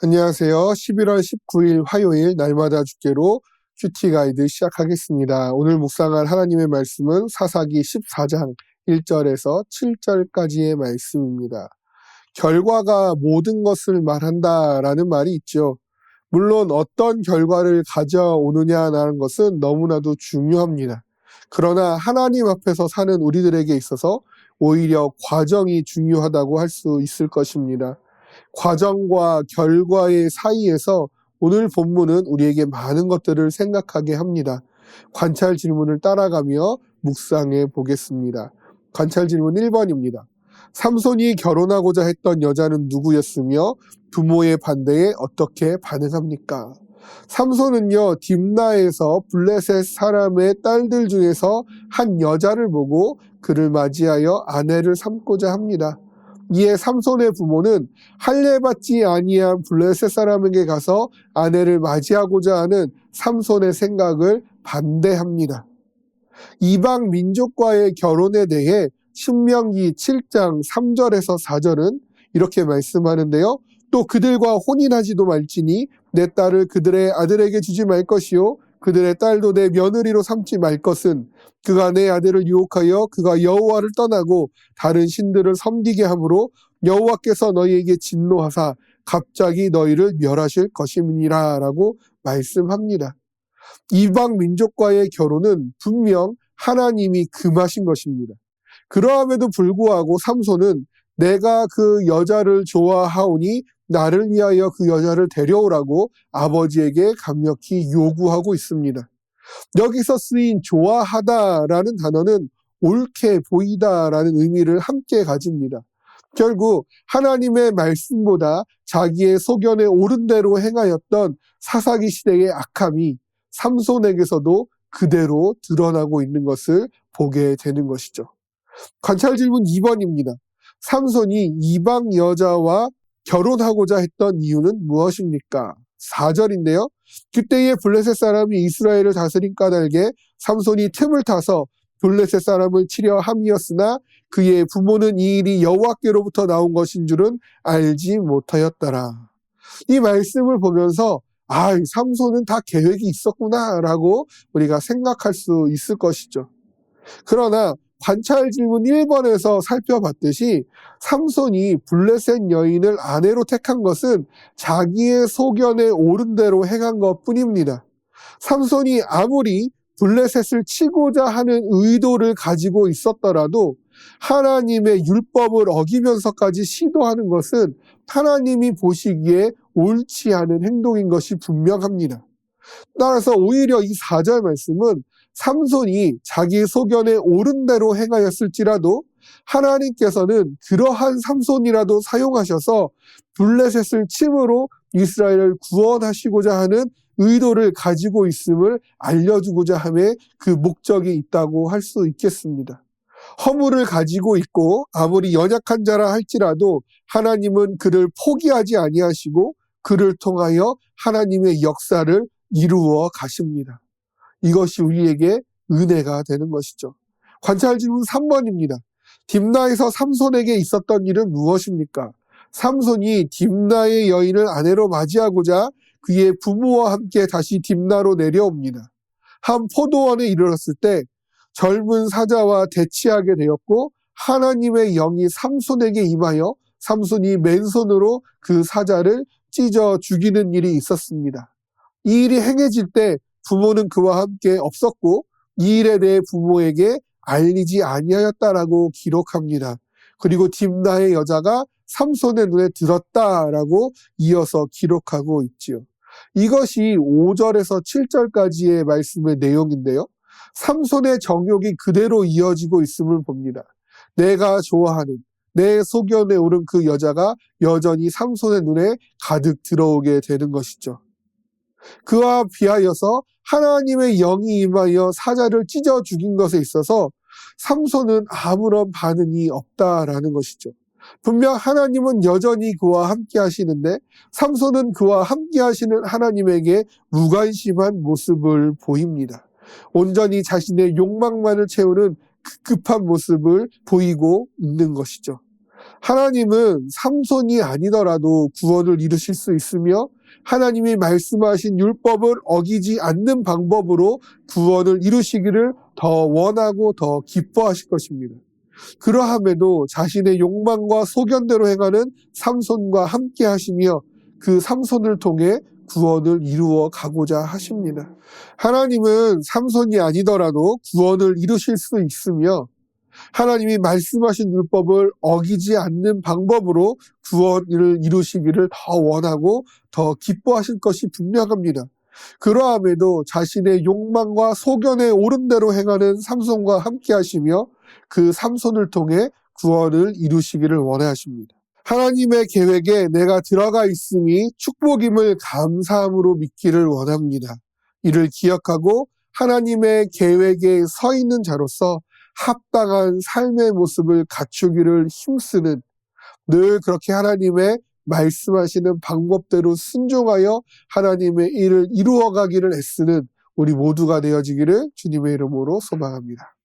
안녕하세요. 11월 19일 화요일 날마다 주께로 큐티 가이드 시작하겠습니다. 오늘 묵상할 하나님의 말씀은 사사기 14장 1절에서 7절까지의 말씀입니다. 결과가 모든 것을 말한다라는 말이 있죠. 물론 어떤 결과를 가져오느냐라는 것은 너무나도 중요합니다. 그러나 하나님 앞에서 사는 우리들에게 있어서 오히려 과정이 중요하다고 할 수 있을 것입니다. 과정과 결과의 사이에서 오늘 본문은 우리에게 많은 것들을 생각하게 합니다. 관찰 질문을 따라가며 묵상해 보겠습니다. 관찰 질문 1번입니다. 삼손이 결혼하고자 했던 여자는 누구였으며 부모의 반대에 어떻게 반응합니까? 삼손은요, 딥나에서 블레셋 사람의 딸들 중에서 한 여자를 보고 그를 맞이하여 아내를 삼고자 합니다. 이에 삼손의 부모는 할례받지 아니한 블레셋 사람에게 가서 아내를 맞이하고자 하는 삼손의 생각을 반대합니다. 이방 민족과의 결혼에 대해 신명기 7장 3절에서 4절은 이렇게 말씀하는데요. 또 그들과 혼인하지도 말지니 내 딸을 그들의 아들에게 주지 말 것이요 그들의 딸도 내 며느리로 삼지 말 것은 그가 내 아들을 유혹하여 그가 여호와를 떠나고 다른 신들을 섬기게 하므로 여호와께서 너희에게 진노하사 갑자기 너희를 멸하실 것임이니라 라고 말씀합니다. 이방 민족과의 결혼은 분명 하나님이 금하신 것입니다. 그러함에도 불구하고 삼손은 내가 그 여자를 좋아하오니 나를 위하여 그 여자를 데려오라고 아버지에게 강력히 요구하고 있습니다. 여기서 쓰인 좋아하다라는 단어는 옳게 보이다라는 의미를 함께 가집니다. 결국 하나님의 말씀보다 자기의 소견에 옳은 대로 행하였던 사사기 시대의 악함이 삼손에게서도 그대로 드러나고 있는 것을 보게 되는 것이죠. 관찰 질문 2번입니다. 삼손이 이방 여자와 결혼하고자 했던 이유는 무엇입니까? 4절인데요. 그때의 블레셋 사람이 이스라엘을 다스린 까닭에 삼손이 틈을 타서 블레셋 사람을 치려 함이었으나 그의 부모는 이 일이 여호와께로부터 나온 것인 줄은 알지 못하였더라. 이 말씀을 보면서 삼손은 다 계획이 있었구나라고 우리가 생각할 수 있을 것이죠. 그러나 관찰 질문 1번에서 살펴봤듯이 삼손이 블레셋 여인을 아내로 택한 것은 자기의 소견에 옳은 대로 행한 것 뿐입니다. 삼손이 아무리 블레셋을 치고자 하는 의도를 가지고 있었더라도 하나님의 율법을 어기면서까지 시도하는 것은 하나님이 보시기에 옳지 않은 행동인 것이 분명합니다. 따라서 오히려 이 4절 말씀은 삼손이 자기 소견에 옳은 대로 행하였을지라도 하나님께서는 그러한 삼손이라도 사용하셔서 블레셋을 침으로 이스라엘을 구원하시고자 하는 의도를 가지고 있음을 알려주고자 함에 그 목적이 있다고 할 수 있겠습니다. 허물을 가지고 있고 아무리 연약한 자라 할지라도 하나님은 그를 포기하지 아니하시고 그를 통하여 하나님의 역사를 이루어 가십니다. 이것이 우리에게 은혜가 되는 것이죠. 관찰 질문 3번입니다. 딥나에서 삼손에게 있었던 일은 무엇입니까? 삼손이 딥나의 여인을 아내로 맞이하고자 그의 부모와 함께 다시 딥나로 내려옵니다. 한 포도원에 이르렀을 때 젊은 사자와 대치하게 되었고 하나님의 영이 삼손에게 임하여 삼손이 맨손으로 그 사자를 찢어 죽이는 일이 있었습니다. 이 일이 행해질 때 부모는 그와 함께 없었고 이 일에 대해 부모에게 알리지 아니하였다라고 기록합니다. 그리고 딥나의 여자가 삼손의 눈에 들었다라고 이어서 기록하고 있지요. 이것이 5절에서 7절까지의 말씀의 내용인데요. 삼손의 정욕이 그대로 이어지고 있음을 봅니다. 내가 좋아하는 내 소견에 오른 그 여자가 여전히 삼손의 눈에 가득 들어오게 되는 것이죠. 그와 비하여서 하나님의 영이 임하여 사자를 찢어 죽인 것에 있어서 삼손은 아무런 반응이 없다라는 것이죠. 분명 하나님은 여전히 그와 함께 하시는데 삼손은 그와 함께 하시는 하나님에게 무관심한 모습을 보입니다. 온전히 자신의 욕망만을 채우는 급급한 모습을 보이고 있는 것이죠. 하나님은 삼손이 아니더라도 구원을 이루실 수 있으며 하나님이 말씀하신 율법을 어기지 않는 방법으로 구원을 이루시기를 더 원하고 더 기뻐하실 것입니다. 그러함에도 자신의 욕망과 소견대로 행하는 삼손과 함께 하시며 그 삼손을 통해 구원을 이루어 가고자 하십니다. 하나님은 삼손이 아니더라도 구원을 이루실 수 있으며 하나님이 말씀하신 율법을 어기지 않는 방법으로 구원을 이루시기를 더 원하고 더 기뻐하실 것이 분명합니다. 그러함에도 자신의 욕망과 소견에 옳은 대로 행하는 삼손과 함께 하시며 그 삼손을 통해 구원을 이루시기를 원하십니다. 하나님의 계획에 내가 들어가 있음이 축복임을 감사함으로 믿기를 원합니다. 이를 기억하고 하나님의 계획에 서 있는 자로서 합당한 삶의 모습을 갖추기를 힘쓰는, 늘 그렇게 하나님의 말씀하시는 방법대로 순종하여 하나님의 일을 이루어가기를 애쓰는 우리 모두가 되어지기를 주님의 이름으로 소망합니다.